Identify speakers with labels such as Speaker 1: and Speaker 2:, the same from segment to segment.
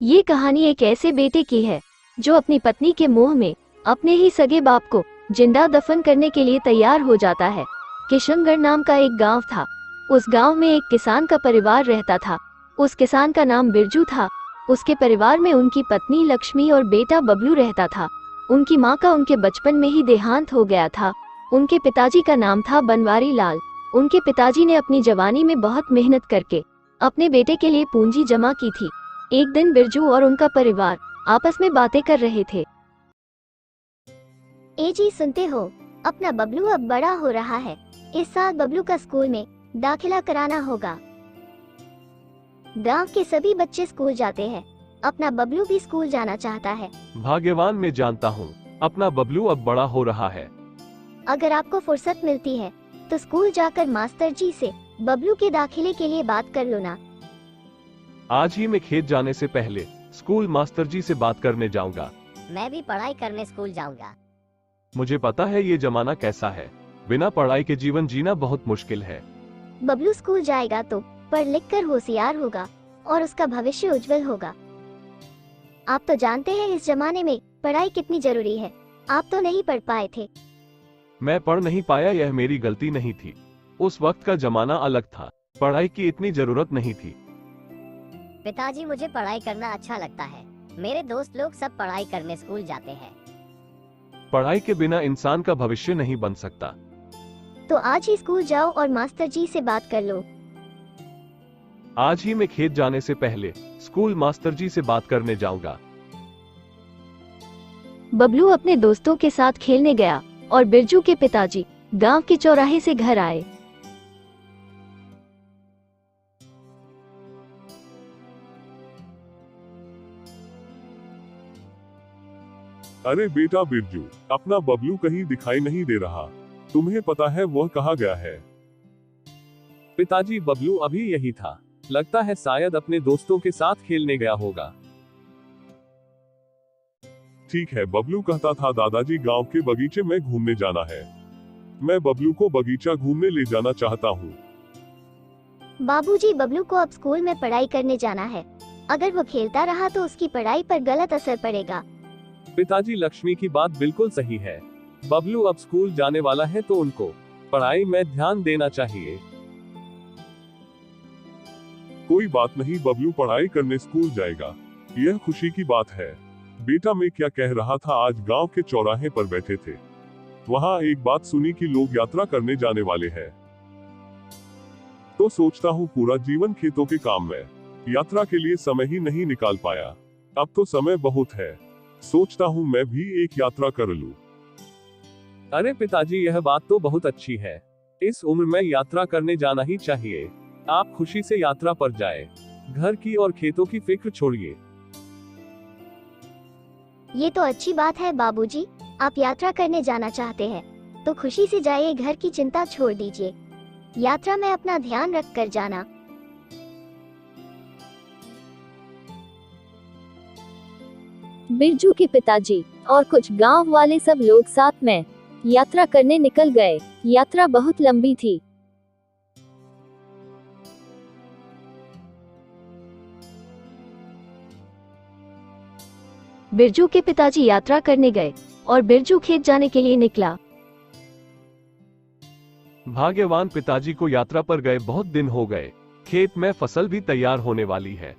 Speaker 1: ये कहानी एक ऐसे बेटे की है जो अपनी पत्नी के मोह में अपने ही सगे बाप को जिंदा दफन करने के लिए तैयार हो जाता है। किशनगढ़ नाम का एक गांव था। उस गांव में एक किसान का परिवार रहता था। उस किसान का नाम बिरजू था। उसके परिवार में उनकी पत्नी लक्ष्मी और बेटा बबलू रहता था। उनकी माँ का उनके बचपन में ही देहांत हो गया था। उनके पिताजी का नाम था बनवारी लाल। उनके पिताजी ने अपनी जवानी में बहुत मेहनत करके अपने बेटे के लिए पूंजी जमा की थी। एक दिन बिरजू और उनका परिवार आपस में बातें कर रहे थे।
Speaker 2: ए जी, सुनते हो, अपना बबलू अब बड़ा हो रहा है। इस साल बबलू का स्कूल में दाखिला कराना होगा। गांव के सभी बच्चे स्कूल जाते हैं, अपना बबलू भी स्कूल जाना चाहता है।
Speaker 3: भाग्यवान मैं जानता हूँ, अपना बबलू अब बड़ा हो रहा है।
Speaker 2: अगर आपको फुर्सत मिलती है तो स्कूल जाकर मास्टर जी से बबलू के दाखिले के लिए बात कर लो ना।
Speaker 3: आज ही मैं खेत जाने से पहले स्कूल मास्टर जी से बात करने जाऊंगा।
Speaker 4: मैं भी पढ़ाई करने स्कूल जाऊंगा।
Speaker 3: मुझे पता है ये जमाना कैसा है, बिना पढ़ाई के जीवन जीना बहुत मुश्किल है।
Speaker 2: बबलू स्कूल जाएगा तो पढ़ लिख कर होशियार होगा और उसका भविष्य उज्जवल होगा। आप तो जानते हैं इस जमाने में पढ़ाई कितनी जरूरी है। आप तो नहीं पढ़ पाए थे।
Speaker 3: मैं पढ़ नहीं पाया, यह मेरी गलती नहीं थी। उस वक्त का जमाना अलग था, पढ़ाई की इतनी जरूरत नहीं थी।
Speaker 4: पिताजी, मुझे पढ़ाई करना अच्छा लगता है। मेरे दोस्त लोग सब पढ़ाई करने स्कूल जाते हैं।
Speaker 3: पढ़ाई के बिना इंसान का भविष्य नहीं बन सकता।
Speaker 2: तो आज ही स्कूल जाओ और मास्टर जी से बात कर लो।
Speaker 3: आज ही मैं खेत जाने से पहले स्कूल मास्टर जी से बात करने जाऊंगा।
Speaker 1: बबलू अपने दोस्तों के साथ खेलने गया और बिरजू के पिताजी गांव के चौराहे से घर आए।
Speaker 5: अरे बेटा बिरजू, अपना बबलू कहीं दिखाई नहीं दे रहा। तुम्हें पता है वह कहाँ गया है?
Speaker 3: पिताजी, बबलू अभी यही था। लगता है शायद अपने दोस्तों के साथ खेलने गया होगा।
Speaker 5: ठीक है, बबलू कहता था दादाजी गांव के बगीचे में घूमने जाना है। मैं बबलू को बगीचा घूमने ले जाना चाहता हूँ।
Speaker 2: बाबूजी, बबलू को अब स्कूल में पढ़ाई करने जाना है। अगर वो खेलता रहा तो उसकी पढ़ाई पर गलत असर पड़ेगा।
Speaker 3: पिताजी, लक्ष्मी की बात बिल्कुल सही है। बबलू अब स्कूल जाने वाला है तो उनको पढ़ाई में ध्यान देना चाहिए।
Speaker 5: कोई बात नहीं, बबलू पढ़ाई करने स्कूल जाएगा, यह खुशी की बात है। बेटा, मैं क्या कह रहा था, आज गांव के चौराहे पर बैठे थे, वहां एक बात सुनी कि लोग यात्रा करने जाने वाले हैं। तो सोचता हूँ पूरा जीवन खेतों के काम में, यात्रा के लिए समय ही नहीं निकाल पाया। अब तो समय बहुत है, सोचता हूँ मैं भी एक यात्रा कर लूं।
Speaker 3: अरे पिताजी, यह बात तो बहुत अच्छी है। इस उम्र में यात्रा करने जाना ही चाहिए। आप खुशी से यात्रा पर जाए, घर की और खेतों की फिक्र छोड़िए।
Speaker 2: ये तो अच्छी बात है बाबूजी, आप यात्रा करने जाना चाहते हैं तो खुशी से जाइए, घर की चिंता छोड़ दीजिए। यात्रा में अपना ध्यान रख कर जाना।
Speaker 1: बिरजू के पिताजी और कुछ गांव वाले सब लोग साथ में यात्रा करने निकल गए। यात्रा बहुत लंबी थी। बिरजू के पिताजी यात्रा करने गए और बिरजू खेत जाने के लिए निकला।
Speaker 3: भाग्यवान पिताजी को यात्रा पर गए बहुत दिन हो गए। खेत में फसल भी तैयार होने वाली है।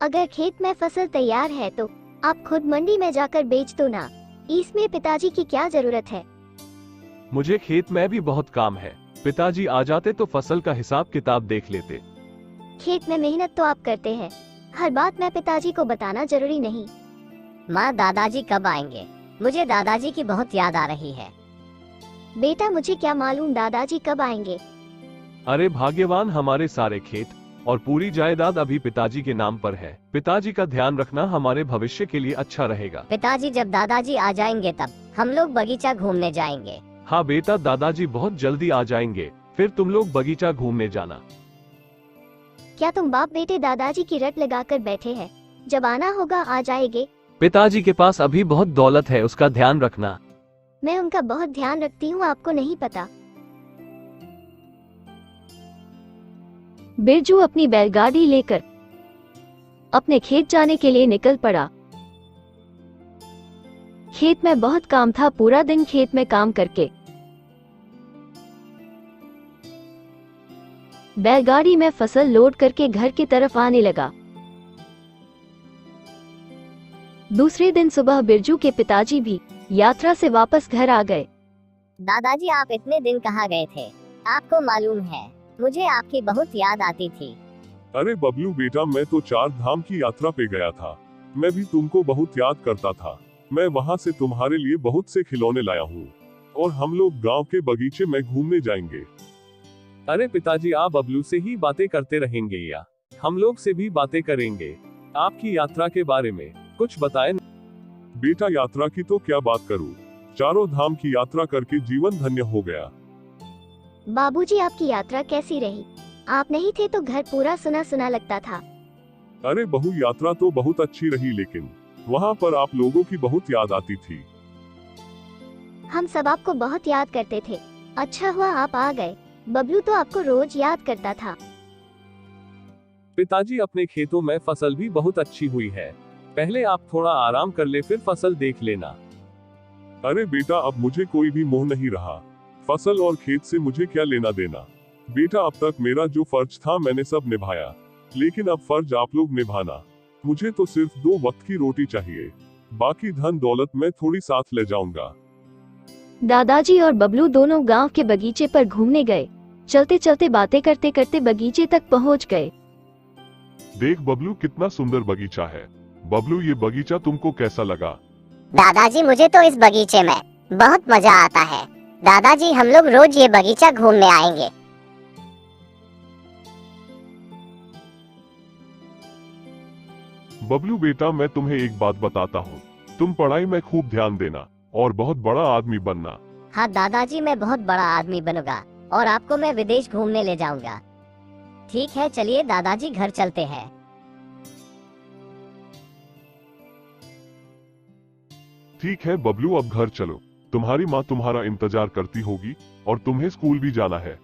Speaker 2: अगर खेत में फसल तैयार है तो आप खुद मंडी में जाकर बेच दो ना, इसमें पिताजी की क्या जरूरत है।
Speaker 3: मुझे खेत में भी बहुत काम है। पिताजी आ जाते तो फसल का हिसाब किताब देख लेते।
Speaker 2: खेत में मेहनत तो आप करते हैं, हर बात में पिताजी को बताना जरूरी नहीं।
Speaker 4: माँ, दादाजी कब आएंगे? मुझे दादाजी की बहुत याद आ रही है।
Speaker 2: बेटा, मुझे क्या मालूम दादाजी कब आएंगे।
Speaker 3: अरे भाग्यवान, हमारे सारे खेत और पूरी जायदाद अभी पिताजी के नाम पर है। पिताजी का ध्यान रखना हमारे भविष्य के लिए अच्छा रहेगा।
Speaker 4: पिताजी, जब दादाजी आ जाएंगे तब हम लोग बगीचा घूमने जाएंगे।
Speaker 3: हाँ बेटा, दादाजी बहुत जल्दी आ जाएंगे, फिर तुम लोग बगीचा घूमने जाना।
Speaker 2: क्या तुम बाप बेटे दादाजी की रट लगाकर बैठे हैं? जब आना होगा आ जाएंगे।
Speaker 3: पिताजी के पास अभी बहुत दौलत है, उसका ध्यान रखना।
Speaker 2: मैं उनका बहुत ध्यान रखती हूँ, आपको नहीं पता।
Speaker 1: बिरजू अपनी बैलगाड़ी लेकर अपने खेत जाने के लिए निकल पड़ा। खेत में बहुत काम था, पूरा दिन खेत में काम करके बैलगाड़ी में फसल लोड करके घर की तरफ आने लगा। दूसरे दिन सुबह बिरजू के पिताजी भी यात्रा से वापस घर आ गए।
Speaker 4: दादाजी, आप इतने दिन कहाँ गए थे? आपको मालूम है मुझे आपकी बहुत याद आती थी।
Speaker 5: अरे बबलू बेटा, मैं तो 4 धाम की यात्रा पे गया था। मैं भी तुमको बहुत याद करता था। मैं वहाँ से तुम्हारे लिए बहुत से खिलौने लाया हूँ और हम लोग गांव के बगीचे में घूमने जाएंगे।
Speaker 3: अरे पिताजी, आप बबलू से ही बातें करते रहेंगे या हम लोग से भी बातें करेंगे? आपकी यात्रा के बारे में कुछ बताएं।
Speaker 5: बेटा, यात्रा की तो क्या बात करूँ, 4 धाम की यात्रा करके जीवन धन्य हो गया।
Speaker 2: बाबूजी, आपकी यात्रा कैसी रही? आप नहीं थे तो घर पूरा सुना सुना लगता था।
Speaker 5: अरे बहू, यात्रा तो बहुत अच्छी रही, लेकिन वहाँ पर आप लोगों की बहुत याद आती थी।
Speaker 2: हम सब आपको बहुत याद करते थे। अच्छा हुआ आप आ गए। बबलू तो आपको रोज याद करता था।
Speaker 3: पिताजी, अपने खेतों में फसल भी बहुत अच्छी हुई है। पहले आप थोड़ा आराम कर ले, फिर फसल देख लेना।
Speaker 5: अरे बेटा, अब मुझे कोई भी मोह नहीं रहा। फसल और खेत से मुझे क्या लेना देना। बेटा, अब तक मेरा जो फर्ज था मैंने सब निभाया, लेकिन अब फर्ज आप लोग निभाना। मुझे तो सिर्फ 2 वक्त की रोटी चाहिए, बाकी धन दौलत मैं थोड़ी साथ ले जाऊंगा।
Speaker 1: दादाजी और बबलू दोनों गांव के बगीचे पर घूमने गए। चलते चलते बातें करते करते बगीचे तक पहुंच गए।
Speaker 5: देख बबलू, कितना सुंदर बगीचा है। बबलू, ये बगीचा तुमको कैसा लगा?
Speaker 4: दादाजी, मुझे तो इस बगीचे में बहुत मजा आता है। दादाजी, हम लोग रोज ये बगीचा घूमने आएंगे।
Speaker 5: बबलू बेटा, मैं तुम्हें एक बात बताता हूँ, तुम पढ़ाई में खूब ध्यान देना और बहुत बड़ा आदमी बनना।
Speaker 4: हाँ दादाजी, मैं बहुत बड़ा आदमी बनूंगा और आपको मैं विदेश घूमने ले जाऊंगा। ठीक है, चलिए दादाजी घर चलते हैं।
Speaker 5: ठीक है बबलू, अब घर चलो। तुम्हारी माँ तुम्हारा इंतजार करती होगी और तुम्हें स्कूल भी जाना है।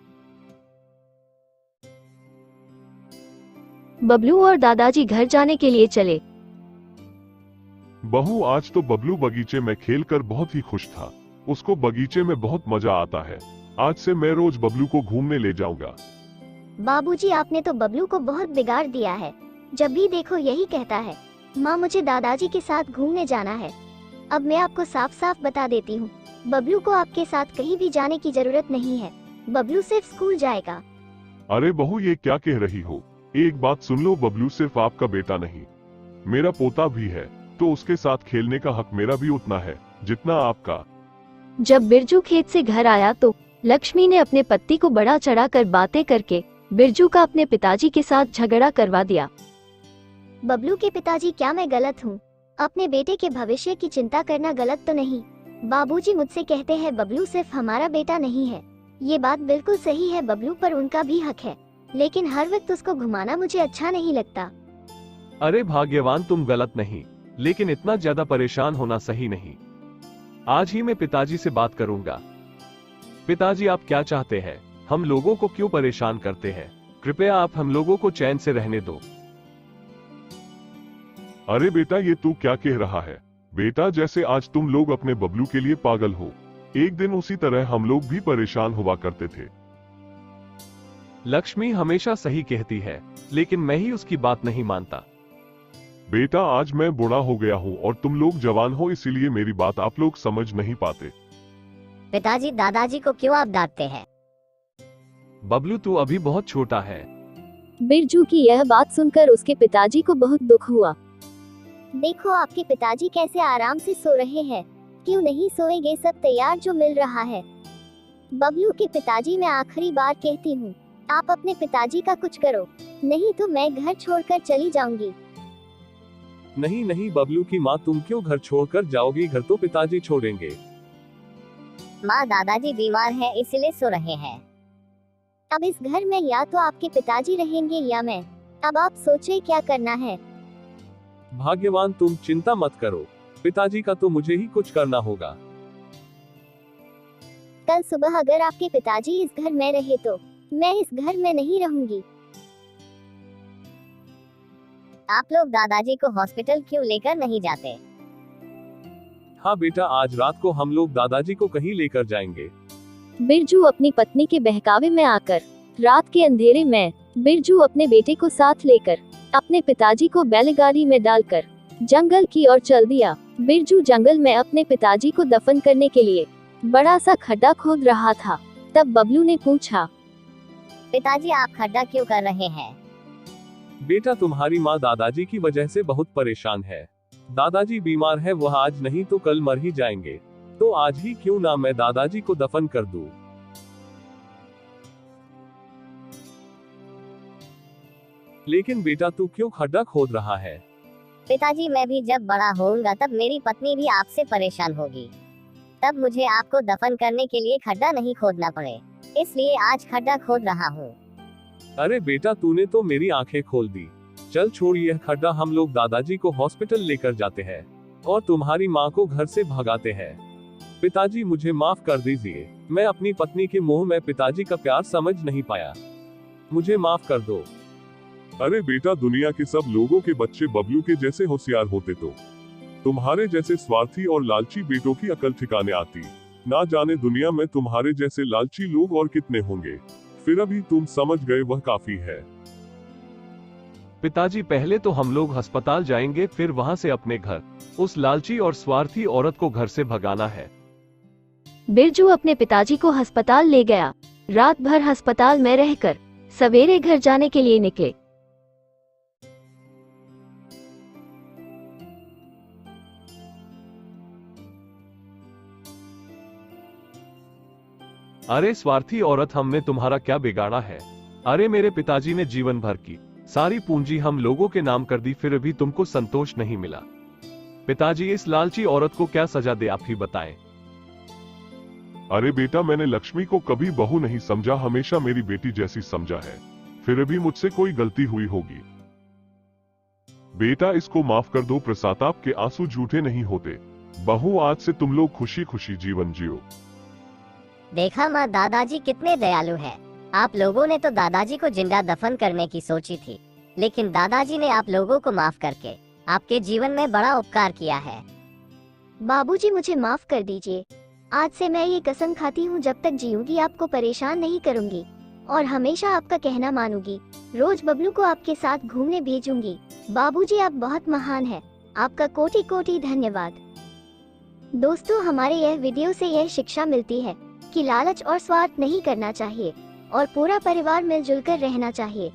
Speaker 1: बबलू और दादाजी घर जाने के लिए चले।
Speaker 5: बहू, आज तो बबलू बगीचे में खेलकर बहुत ही खुश था। उसको बगीचे में बहुत मजा आता है। आज से मैं रोज बबलू को घूमने ले जाऊंगा।
Speaker 2: बाबूजी, आपने तो बबलू को बहुत बिगाड़ दिया है। जब भी देखो यही कहता है, माँ मुझे दादाजी के साथ घूमने जाना है। अब मैं आपको साफ साफ बता देती हूँ, बबलू को आपके साथ कहीं भी जाने की जरूरत नहीं है। बबलू सिर्फ स्कूल जाएगा।
Speaker 5: अरे बहू, ये क्या कह रही हो? एक बात सुन लो, बबलू सिर्फ आपका बेटा नहीं, मेरा पोता भी है, तो उसके साथ खेलने का हक मेरा भी उतना है जितना आपका।
Speaker 1: जब बिरजू खेत से घर आया तो लक्ष्मी ने अपने पति को बड़ा चढ़ा कर बातें करके बिरजू का अपने पिताजी के साथ झगड़ा करवा दिया।
Speaker 2: बबलू के पिताजी, क्या मैं गलत हूँ? अपने बेटे के भविष्य की चिंता करना गलत तो नहीं। बाबूजी मुझसे कहते हैं बबलू सिर्फ हमारा बेटा नहीं है। ये बात बिल्कुल सही है, बबलू पर उनका भी हक है, लेकिन हर वक्त उसको घुमाना मुझे अच्छा नहीं लगता।
Speaker 3: अरे भाग्यवान, तुम गलत नहीं, लेकिन इतना ज्यादा परेशान होना सही नहीं। आज ही मैं पिताजी से बात करूंगा। पिताजी, आप क्या चाहते हैं? हम लोगों को क्यों परेशान करते हैं? कृपया आप हम लोगों को चैन से रहने दो।
Speaker 5: अरे बेटा, ये तू क्या कह रहा है? बेटा, जैसे आज तुम लोग अपने बबलू के लिए पागल हो, एक दिन उसी तरह हम लोग भी परेशान हुआ करते थे।
Speaker 3: लक्ष्मी हमेशा सही कहती है, लेकिन मैं ही उसकी बात नहीं मानता।
Speaker 5: बेटा, आज मैं बूढ़ा हो गया हूँ और तुम लोग जवान हो, इसीलिए मेरी बात आप लोग समझ नहीं पाते।
Speaker 4: पिताजी, दादाजी को क्यों आप डांटते हैं?
Speaker 3: बबलू, तू अभी बहुत छोटा है।
Speaker 1: बिरजू की यह बात सुनकर उसके पिताजी को बहुत दुख हुआ।
Speaker 2: देखो आपके पिताजी कैसे आराम से सो रहे हैं। क्यों नहीं सोएंगे? सब तैयार जो मिल रहा है। बबलू के पिताजी, मैं आखिरी बार कहती हूँ, आप अपने पिताजी का कुछ करो, नहीं तो मैं घर छोड़कर चली जाऊंगी।
Speaker 3: नहीं नहीं बबलू की माँ, तुम क्यों घर छोड़कर जाओगी? घर तो पिताजी छोड़ेंगे।
Speaker 4: माँ, दादाजी बीमार है इसलिए सो रहे हैं।
Speaker 2: अब इस घर में या तो आपके पिताजी रहेंगे या मैं। अब आप सोचिए क्या करना है।
Speaker 3: भाग्यवान, तुम चिंता मत करो, पिताजी का तो मुझे ही कुछ करना होगा।
Speaker 2: कल सुबह अगर आपके पिताजी इस घर में रहे तो मैं इस घर में नहीं रहूंगी।
Speaker 4: आप लोग दादाजी को हॉस्पिटल क्यों लेकर नहीं जाते?
Speaker 3: हाँ बेटा, आज रात को हम लोग दादाजी को कहीं लेकर जाएंगे।
Speaker 1: बिरजू अपनी पत्नी के बहकावे में आकर रात के अंधेरे में बिरजू अपने बेटे को साथ लेकर अपने पिताजी को बैलगाड़ी में डालकर जंगल की ओर चल दिया। बिरजू जंगल में अपने पिताजी को दफन करने के लिए बड़ा सा खड्डा खोद रहा था। तब बबलू ने पूछा,
Speaker 4: पिताजी आप खड्डा क्यों कर रहे हैं?
Speaker 3: बेटा, तुम्हारी माँ दादाजी की वजह से बहुत परेशान है। दादाजी बीमार है, वह आज नहीं तो कल मर ही जाएंगे, तो आज ही क्यों ना मैं दादाजी को दफन कर दूं। लेकिन बेटा, तू क्यों खड्डा खोद रहा है?
Speaker 4: पिताजी मैं भी जब बड़ा होऊंगा तब मेरी पत्नी भी आपसे परेशान होगी, तब मुझे आपको दफन करने के लिए खड्डा नहीं खोदना पड़े, इसलिए आज खड्डा खोद रहा हूँ।
Speaker 3: अरे बेटा, तूने तो मेरी आंखें खोल दी। चल छोड़ यह खड्डा, हम लोग दादाजी को हॉस्पिटल लेकर जाते हैं और तुम्हारी माँ को घर से भगाते हैं। पिताजी मुझे माफ कर दीजिए, मैं अपनी पत्नी के मुंह में पिताजी का प्यार समझ नहीं पाया, मुझे माफ कर दो।
Speaker 5: अरे बेटा, दुनिया के सब लोगों के बच्चे बबलू के जैसे होशियार होते तो तुम्हारे जैसे स्वार्थी और लालची बेटों की अकल ठिकाने आती। ना जाने दुनिया में तुम्हारे जैसे लालची लोग और कितने होंगे, फिर अभी तुम समझ गए वह काफी है।
Speaker 3: पिताजी, पहले तो हम लोग अस्पताल जाएंगे, फिर वहां से अपने घर। उस लालची और स्वार्थी औरत को घर से भगाना है।
Speaker 1: बिरजू अपने पिताजी को अस्पताल ले गया। रात भर अस्पताल में रहकर सवेरे घर जाने के लिए निकले।
Speaker 3: अरे स्वार्थी औरत, हमने तुम्हारा क्या बिगाड़ा है? अरे मेरे पिताजी ने जीवन भर की सारी पूंजी हम लोगों के नाम कर दी, फिर भी तुमको संतोष नहीं मिला। पिताजी, इस लालची औरत को क्या सजा दे, आप ही बताएं।
Speaker 5: अरे बेटा, मैंने लक्ष्मी को कभी बहू नहीं समझा, हमेशा मेरी बेटी जैसी समझा है, फिर भी मुझसे कोई गलती हुई होगी। बेटा, इसको माफ कर दो, प्रताप के आंसू झूठे नहीं होते। बहू, आज से तुम लोग खुशी खुशी जीवन जियो।
Speaker 4: देखा माँ, दादाजी कितने दयालु हैं। आप लोगों ने तो दादाजी को जिंदा दफन करने की सोची थी, लेकिन दादाजी ने आप लोगों को माफ करके आपके जीवन में बड़ा उपकार किया है।
Speaker 2: बाबूजी मुझे माफ कर दीजिए। आज से मैं ये कसम खाती हूँ, जब तक जीऊंगी आपको परेशान नहीं करूंगी और हमेशा आपका कहना मानूंगी। रोज बबलू को आपके साथ घूमने भेजूंगी। बाबूजी, आप बहुत महान हैं। आपका कोटि कोटि धन्यवाद। दोस्तों, हमारे यह वीडियो से यह शिक्षा मिलती है कि लालच और स्वार्थ नहीं करना चाहिए और पूरा परिवार मिलजुल कर रहना चाहिए।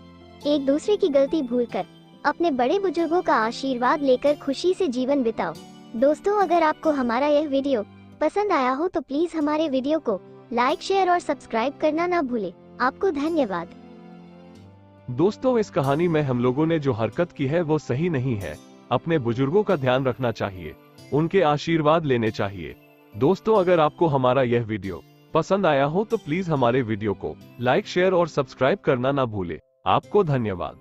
Speaker 2: एक दूसरे की गलती भूलकर अपने बड़े बुजुर्गों का आशीर्वाद लेकर खुशी से जीवन बिताओ। दोस्तों, अगर आपको हमारा यह वीडियो पसंद आया हो तो प्लीज हमारे वीडियो को लाइक, शेयर और सब्सक्राइब करना ना भूले। आपको धन्यवाद।
Speaker 3: दोस्तों, इस कहानी में हम लोगों ने जो हरकत की है वो सही नहीं है। अपने बुजुर्गों का ध्यान रखना चाहिए, उनके आशीर्वाद लेने चाहिए। दोस्तों, अगर आपको हमारा यह वीडियो पसंद आया हो तो प्लीज हमारे वीडियो को लाइक, शेयर और सब्सक्राइब करना ना भूले। आपको धन्यवाद।